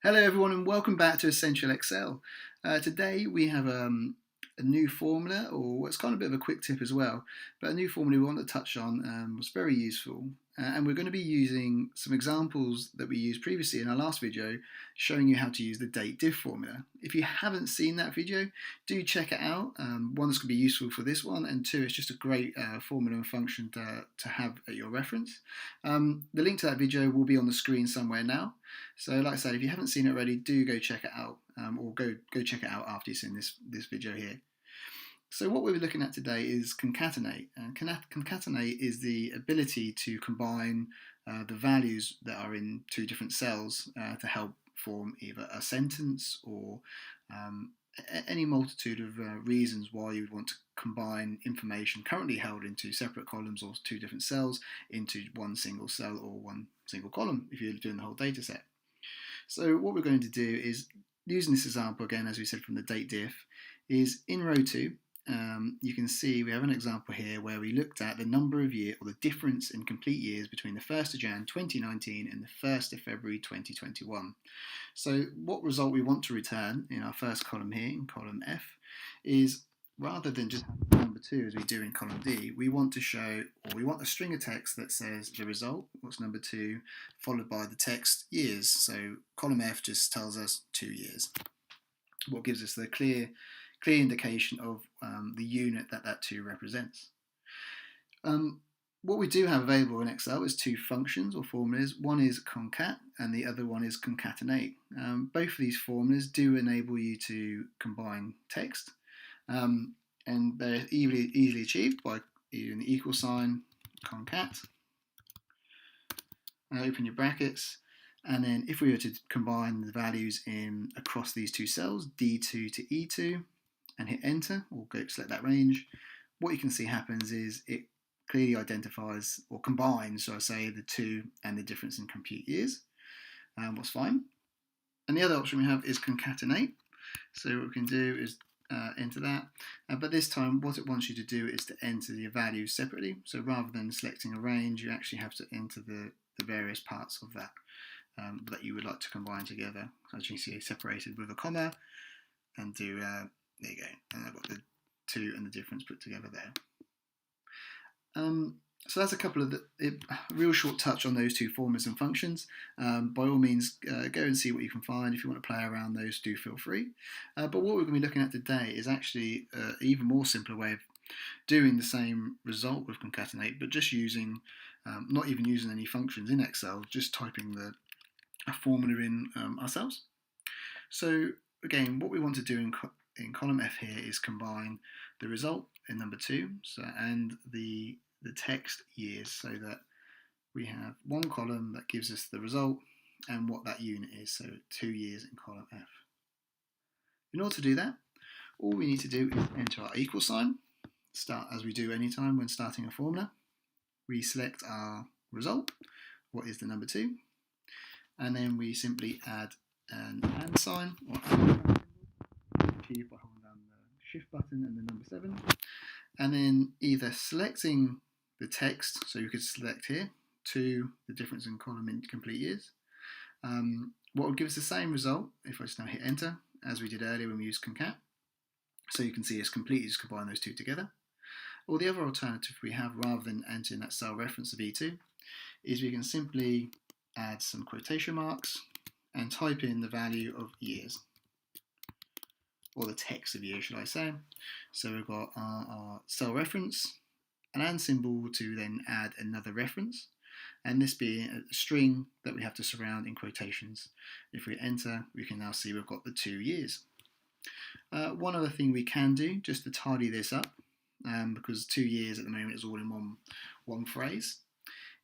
Hello everyone and welcome back to Essential Excel. Today we have a new formula, or it's kind of a bit of a quick tip as well, but a new formula we want to touch on was very useful. And we're going to be using some examples that we used previously in our last video, showing you how to use the date diff formula. If you haven't seen that video, do check it out. One, that's going to be useful for this one, and two, it's just a great formula and function to have at your reference. The link to that video will be on the screen somewhere now. So like I said, if you haven't seen it already, do go check it out, or go check it out after you've seen this video here. So what we're looking at today is concatenate. Concatenate is the ability to combine the values that are in two different cells to help form either a sentence or any multitude of reasons why you would want to combine information currently held in two separate columns or two different cells into one single cell or one single column if you're doing the whole data set. So what we're going to do is, using this example again, as we said from the date diff, is in row 2, you can see we have an example here where we looked at the number of years, or the difference in complete years between the 1st of Jan 2019 and the 1st of February 2021. So what result we want to return in our first column here, in column F, is rather than just number 2 as we do in column D, we want to show, or we want a string of text that says the result, what's number 2, followed by the text years. So column F just tells us 2 years. What gives us the clear indication of the unit that 2 represents. What we do have available in Excel is two functions or formulas. One is concat and the other one is concatenate. Both of these formulas do enable you to combine text, and they're easily achieved by using the equal sign, concat, and open your brackets. And then if we were to combine the values in across these two cells, D2 to E2, and hit enter, or go select that range, what you can see happens is it clearly identifies, or combines, shall I say, the 2 and the difference in compute years. What's fine. And the other option we have is concatenate. So what we can do is enter that, but this time what it wants you to do is to enter the values separately. So rather than selecting a range, you actually have to enter the various parts of that that you would like to combine together. So as you can see, separated with a comma, and do there you go, and I've got the 2 and the difference put together there. So that's a couple of real short touch on those two formulas and functions. By all means, go and see what you can find. If you want to play around those, do feel free. But what we're going to be looking at today is actually an even more simpler way of doing the same result with concatenate, but just using, not even using any functions in Excel, just typing a formula in ourselves. So again, what we want to do in column F here is combine the result in number 2 and the text years, so that we have one column that gives us the result and what that unit is, so 2 years in column F. In order to do that, all we need to do is enter our equal sign, start as we do any time when starting a formula. We select our result, what is the number 2, and then we simply add an and sign, or achieved by holding down the shift button and the number 7, and then either selecting the text, so you could select here to the difference in column in complete years. What would give us the same result if I just now hit enter as we did earlier when we used concat, so you can see it's completely just combine those two together. Or the other alternative we have, rather than entering that cell reference of E2, is we can simply add some quotation marks and type in the value of years, or the text of years, should I say. So we've got our cell reference, an and symbol to then add another reference, and this being a string that we have to surround in quotations. If we enter, we can now see we've got the 2 years. One other thing we can do, just to tidy this up, because 2 years at the moment is all in one phrase,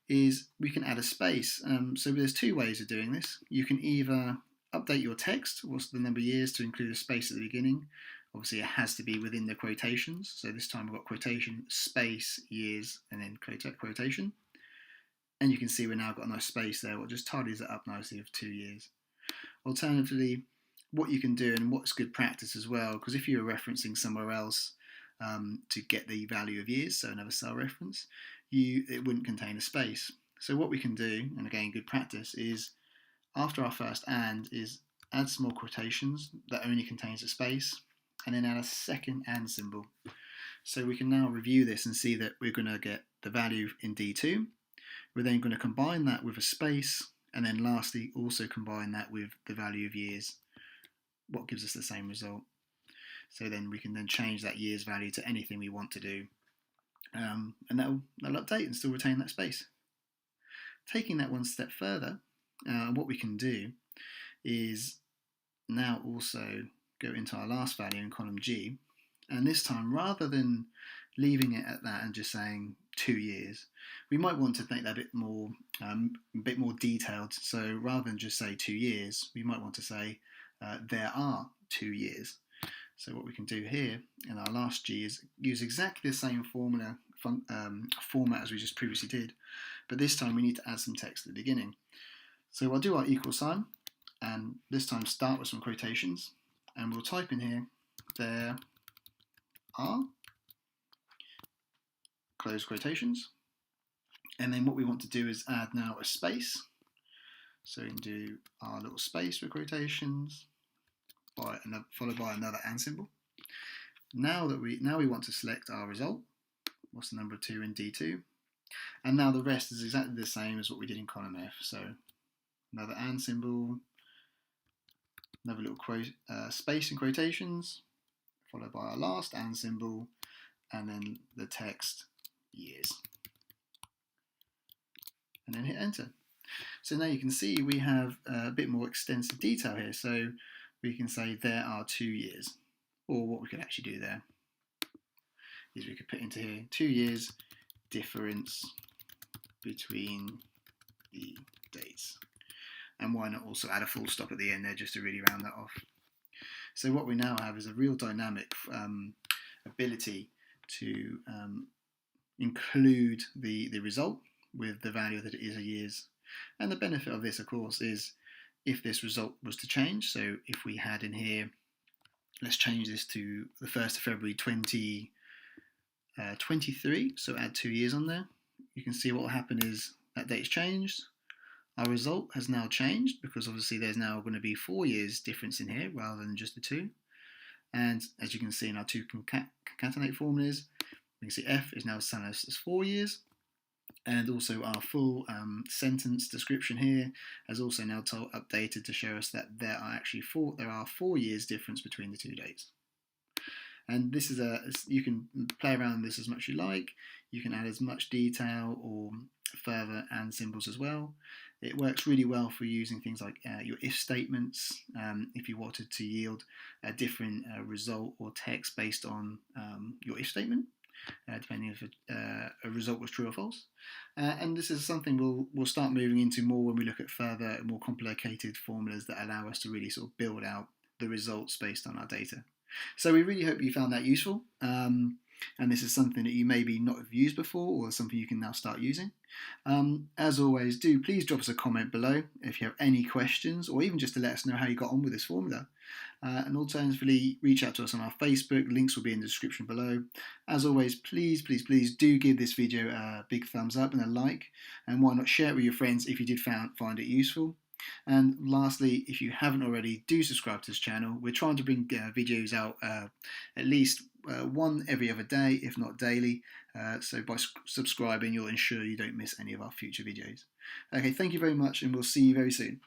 is we can add a space. So there's 2 ways of doing this. You can either update your text, what's the number of years, to include a space at the beginning. Obviously it has to be within the quotations, so this time we've got quotation, space, years, and then quotation. And you can see we've now got a nice space there, what just tidies it up nicely of 2 years. Alternatively, what you can do, and what's good practice as well, because if you're referencing somewhere else to get the value of years, so another cell reference, it wouldn't contain a space. So what we can do, and again good practice, is after our first and is add some more quotations that only contains a space, and then add a second and symbol. So we can now review this and see that we're going to get the value in D2. We're then going to combine that with a space, and then lastly also combine that with the value of years, what gives us the same result. So then we can then change that year's value to anything we want to do, and that'll update and still retain that space. Taking that one step further, what we can do is now also go into our last value in column G, and this time rather than leaving it at that and just saying 2 years, we might want to make that a bit more detailed. So rather than just say 2 years, we might want to say there are 2 years. So what we can do here in our last G is use exactly the same format as we just previously did, but this time we need to add some text at the beginning. So we'll do our equal sign, and this time start with some quotations, and we'll type in here, there are, close quotations, and then what we want to do is add now a space. So we can do our little space for quotations, followed by another and symbol. Now we want to select our result. What's the number 2 in D2? And now the rest is exactly the same as what we did in column F. So another and symbol, another little space in quotations, followed by our last and symbol, and then the text years. And then hit enter. So now you can see we have a bit more extensive detail here. So we can say there are 2 years. Or what we could actually do there is we could put into here 2 years difference between the dates. And why not also add a full stop at the end there just to really round that off. So what we now have is a real dynamic ability to include the result with the value that it is a years. And the benefit of this, of course, is if this result was to change. So if we had in here, let's change this to the 1st of February 2023, so add 2 years on there. You can see what will happen is that date's changed. Our result has now changed because obviously there's now going to be 4 years difference in here rather than just the 2. And as you can see in our 2 concatenate formulas, we can see F is now telling us as 4 years. And also our full sentence description here has also now updated to show us that there are 4 years difference between the 2 dates. And this is you can play around with this as much as you like. You can add as much detail or further and symbols as well. It works really well for using things like your if statements, if you wanted to yield a different result or text based on your if statement. Depending if a result was true or false. And this is something we'll start moving into more when we look at further, more complicated formulas that allow us to really sort of build out the results based on our data. So we really hope you found that useful. And this is something that you maybe not have used before or something you can now start using. As always, do please drop us a comment below if you have any questions or even just to let us know how you got on with this formula. And alternatively, reach out to us on our Facebook. Links will be in the description below. As always, please do give this video a big thumbs up and a like. And why not share it with your friends if you did find it useful. And lastly, if you haven't already, do subscribe to this channel. We're trying to bring videos out at least one every other day, if not daily. So by subscribing, you'll ensure you don't miss any of our future videos. Okay, thank you very much, and we'll see you very soon.